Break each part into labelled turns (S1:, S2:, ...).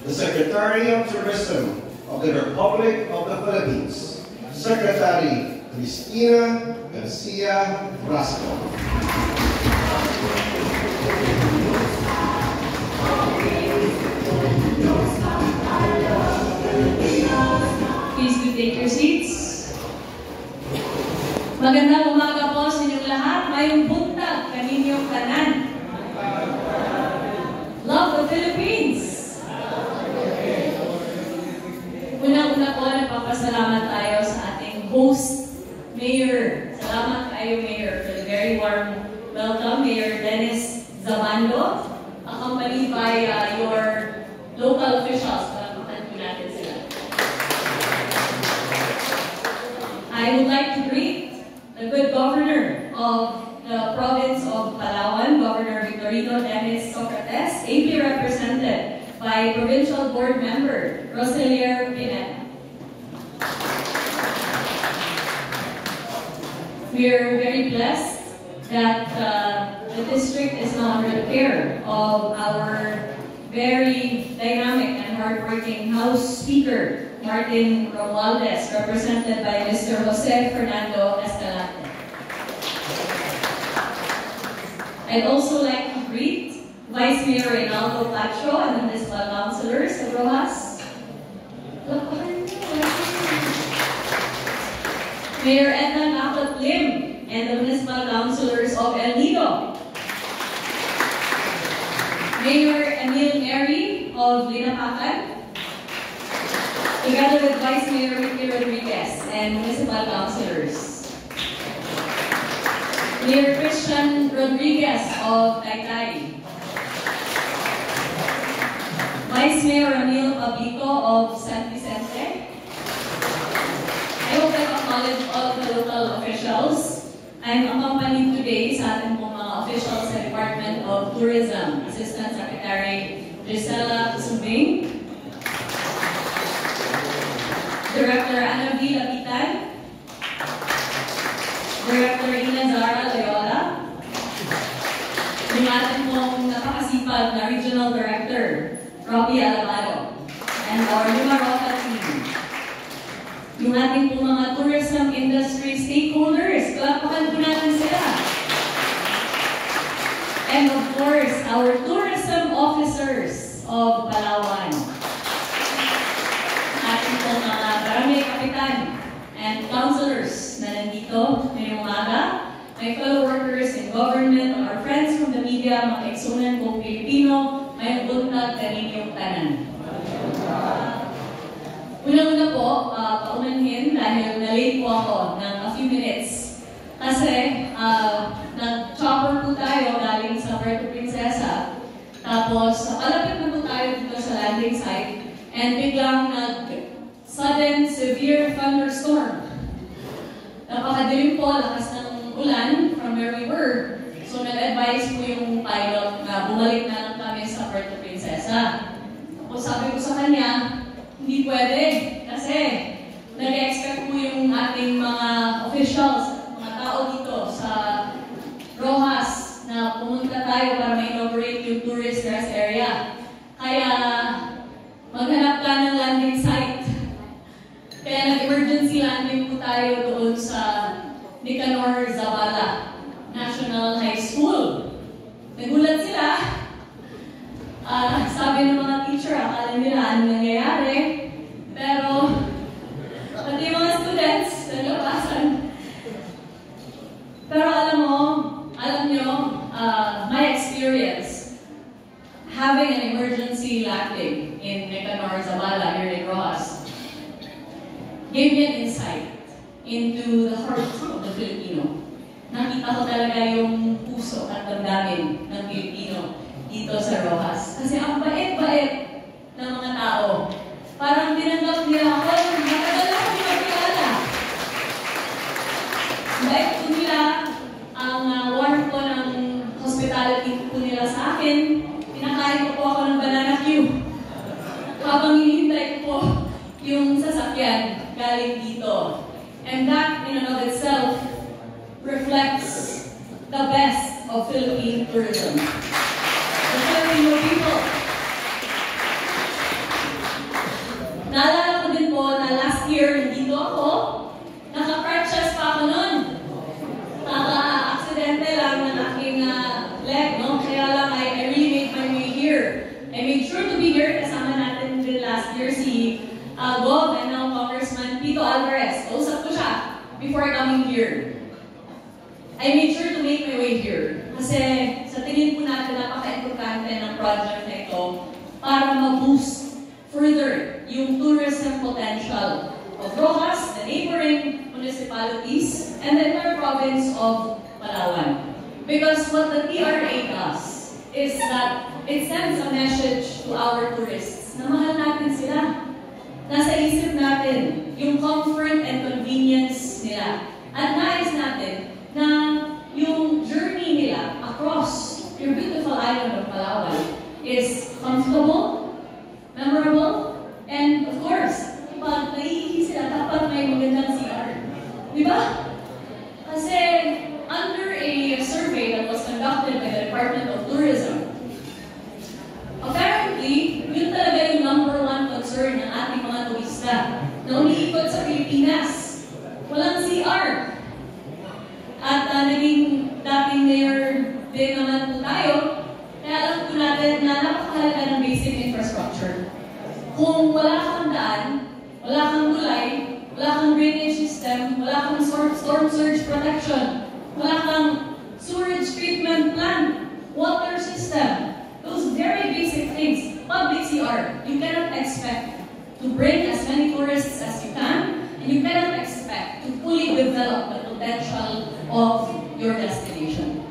S1: the Secretary of Tourism of the Republic of the Philippines, Secretary Cristina Garcia Brasco.
S2: Please do take your seats. Magandang umaga po sa inyong lahat. Mayong buntag kaninyong tanan. Love the Philippines! Unang-una po, nagpapasalamat tayo sa ating host, Mayor. Salamat kayo, Mayor, for the very warm welcome. Mayor Dennis Zabando, accompanied by your local officials. Palapakan po natin sila. I would like to greet the good governor of the province of Palawan, Governor Victorino Dennis Socrates, ably represented by Provincial Board Member Roselier Pineda. We are very blessed that the district is now under the care of our very dynamic and hardworking House Speaker, Martin Romualdez, represented by Mr. Jose Fernando Escalante. I'd also like to greet Vice Mayor Reynaldo Pacho and the municipal councilors of Rojas. Mayor Edna Nakot Lim and the municipal councilors of El Nido. Mayor Emil Neri of Linapacan, together with Vice Mayor Ricky Rodriguez and municipal councilors. Mayor Christian Rodriguez of Taytay. Vice Mayor Emil Pablico of San Vicente. I hope I've acknowledged all the local officials. I'm accompanied today sa ating pong mga officials sa Department of Tourism, Assistant Secretary Gisela Sumbing, Director Ana V. Lapitan, Director Ina Zara Loyola, yung ating pong napakasipag na Regional Director, Robbie Alabado, and our Lumaroca team. Yung ating pong mga tourism industry stakeholders, kalapakan po natin sila. And of course, our tourism officers of Palawan. Ating pong mga barangay kapitan and councilors na nandito ngayong umaga, my fellow workers in government, our friends from the media, mga kaigsunan kong Pilipino, may buntag kaninyong tanan. Unang-una po, paumanhin dahil na-late po ako ng a few minutes. Kasi nag-chopper po tayo galing sa Puerto Princesa. Tapos, palapit na po tayo dito sa landing site. And biglang sudden severe thunderstorm. Napakadilim po, lakas ng ulan from where we were. So, nag-advise po yung pilot na bumalik na lang kami sa Puerto Princesa. Tapos sabi ko sa kanya, hindi pwede kasi nag-expect po yung ating mga officials, mga tao dito sa Rojas na pumunta tayo para ma-inaugurate yung tourist rest area. Kaya maghanap ka ng landing site. Kaya nag-emergency landing po tayo doon sa Nicanor Zavala National High School. Nagulat sila. Sabi ng mga teacher, akala nila ano nangyayari. Pero, pati mga students, naglabasan. Pero alam nyo, my experience, having an emergency landing in Nicanor Zavala here in Rojas, gave me an insight into the heart of the Filipino. Nakita ko talaga yung puso at damdamin ng Pilipino dito sa Rojas. Kasi ang bait-bait ng mga tao. Parang tinanggap nila ako, matagal ako magkilala. Bait po nila, ang warm po ng hospitality po nila sa akin. Pinakain ko po ako ng banana cue. Habang hinihintay ko po yung sasakyan galing dito. And that, in and of itself, reflects the best of Philippine tourism. The Filipino people. be here. Kasama natin din last year si Gov and now Congressman Pito Alvarez. Kausap ko siya before coming here. I made sure to make my way here. Kasi sa tingin po natin, napaka-importante ng project na ito para ma-boost further yung tourism potential of Rojas, the neighboring municipalities, and the entire province of Palawan. Because what the TRA does is that it sends a message to our tourists na mahal natin sila. Nasa isip natin yung comfort and convenience nila. At nais natin na yung journey nila across your beautiful island of Palawan is comfortable, memorable, and of course, pag naiihi sila, dapat may magandang CR. Di ba? Kasi under a survey that was conducted by the Department of Tourism, apparently, yun talaga yung #1 concern ng ating mga turista na umiikot sa Pilipinas. Walang CR. At naging dating mayor din naman po tayo, kaya alam po natin na napakahalaga ng basic infrastructure. Kung wala kang daan, wala kang tulay, wala kang drainage system, wala kang storm surge protection, wala kang sewage treatment plant, water system, those very basic things, public CR, you cannot expect to bring as many tourists as you can, and you cannot expect to fully develop the potential of your destination.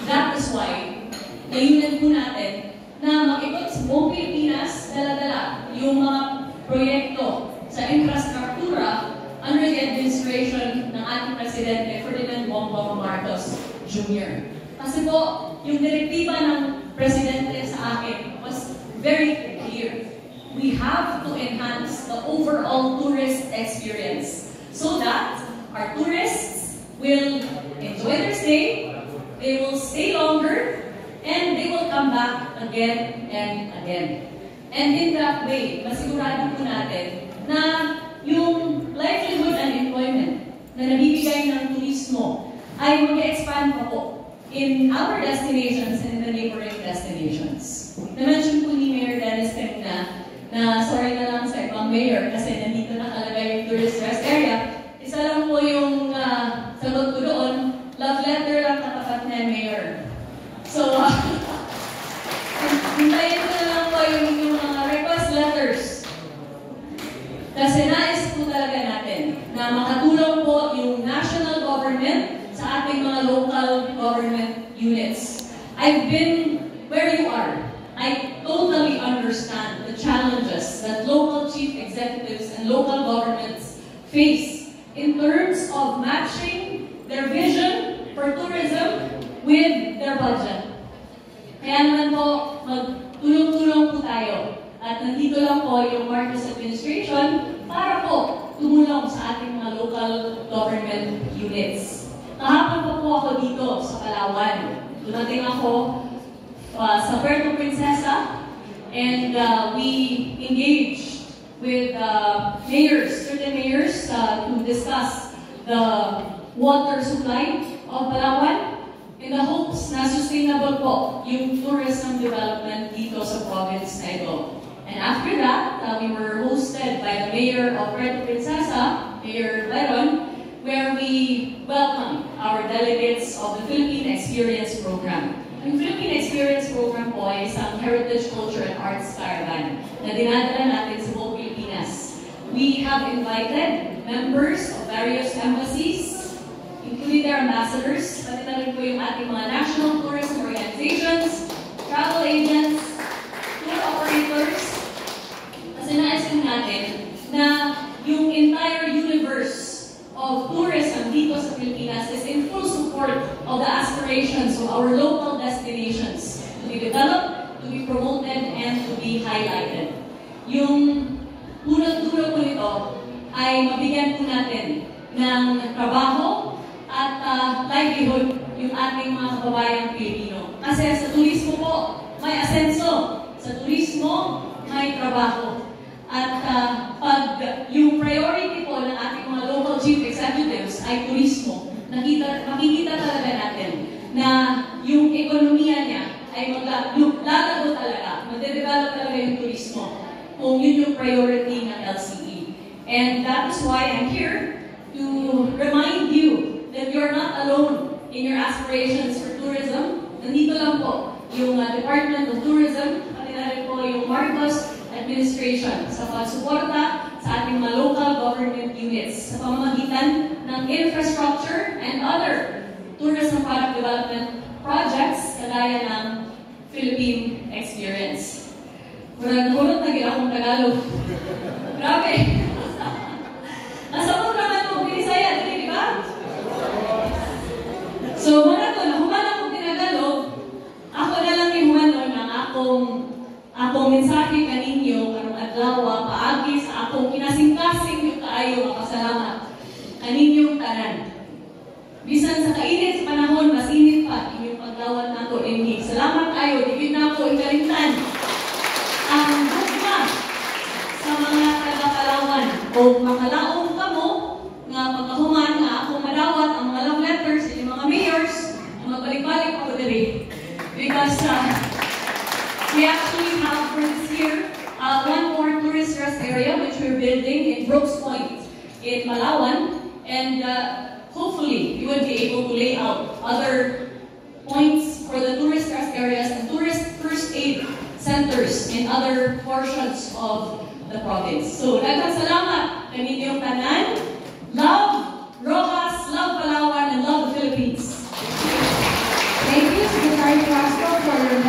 S2: That is why, layunin po natin na makikot sa buong Pilipinas, dala-dala yung mga proyekto sa infrastruktura under the administration ng ating Presidente Ferdinand Bongbong Marcos Jr. Kasi po, yung direktiba ng Presidente sa akin was very clear. We have to enhance the overall tourist experience so that our tourists will enjoy their stay, they will stay longer, and they will come back again and again. And in that way, masigurado po natin na yung livelihood and employment na nabibigay ng turismo ay mag-expand pa po in our destinations and in the neighboring destinations. Na-mention po ni Mayor Dennis kanina na sorry na lang sa ibang mayor kasi nandito nakalagay yung tourist rest area. Isa lang po yung sagot ko doon, love letter lang katapat na Mayor. So, hintayin ko na lang po yung mga request letters. Kasi nais po talaga natin na makatulong po yung national government sa ating mga local government units. I've been where you are. I totally understand the challenges that local chief executives and local governments face in terms of matching their vision for tourism with their budget. Kaya naman po, magtulong-tulong po tayo. At nandito lang po yung Marcos administration para po tumulong sa ating mga local government units. Kahapon pa po ako dito sa Palawan. Dumating ako sa Puerto Princesa and we engaged with mayors, certain mayors to discuss the water supply of Palawan in the hopes na sustainable po yung tourism development dito sa province na ito. And after that, we were hosted by the mayor of Puerto Princesa, Mayor Byron, where we welcomed our delegates of the Philippine Experience Program. Ang Philippine Experience Program po ay isang heritage, culture, and arts caravan na dinadala natin sa buong Pilipinas. We have invited members of various embassies, including their ambassadors, pati na rin po yung ating mga national tourism organizations, travel agents, tour operators. Kasi naisin natin na yung entire universe of tourism dito sa Pilipinas is in full support of the aspirations of our local destinations to be developed, to be promoted, and to be highlighted. Yung unang-dulo po nito ay mabigyan po natin ng trabaho at livelihood yung ating mga kababayang Pilipino. Kasi sa turismo po, may asenso. Sa turismo, may trabaho. At pag yung priority po ng ating mga local chief executives ay turismo, makikita talaga natin na yung ekonomiya niya ay lalago talaga, magde-develop talaga yung turismo. kung yun yung priority ng LCE. And that is why I'm here to remind you that you're not alone in your aspirations for tourism. Nandito lang po yung Department of Tourism, pati na rin po yung Marcos Administration sa pagsuporta sa ating mga local government units sa pamamagitan ng infrastructure and other tourism product development projects kagaya ng Philippine Experience. Murag-murot na gila akong Tagalog. Grabe! Nasabot naman po Binisaya, di ba? So, mga to, nahuman akong Tinagalog, ako na lang yung humanon ng akong mensahe kaninyo, karong adlaw, paagi sa akong kinasing-kasing yung kaayo, makasalamat. Kaninyong tanan. Bisan sa kainit sa panahon, mas init pa inyong pagdawat na ito. Salamat kayo, di na ako ikalimtan ang bukma sa mga taga-Palawan o makalaong kamo nga pagkahuman nga akong madawat ang mga love letters sa mga mayors ang magbalik-balik ako diri. Because we actually have for this year one more tourist rest area which we're building in Brooks Point in Palawan, and hopefully we would be able to lay out other points for the tourist rest areas and tourist first aid centers in other portions of the province. So, daghang salamat kaninyong tanan. Love Rojas, love Palawan, and love the Philippines.
S3: Thank you, Secretary Castro, for your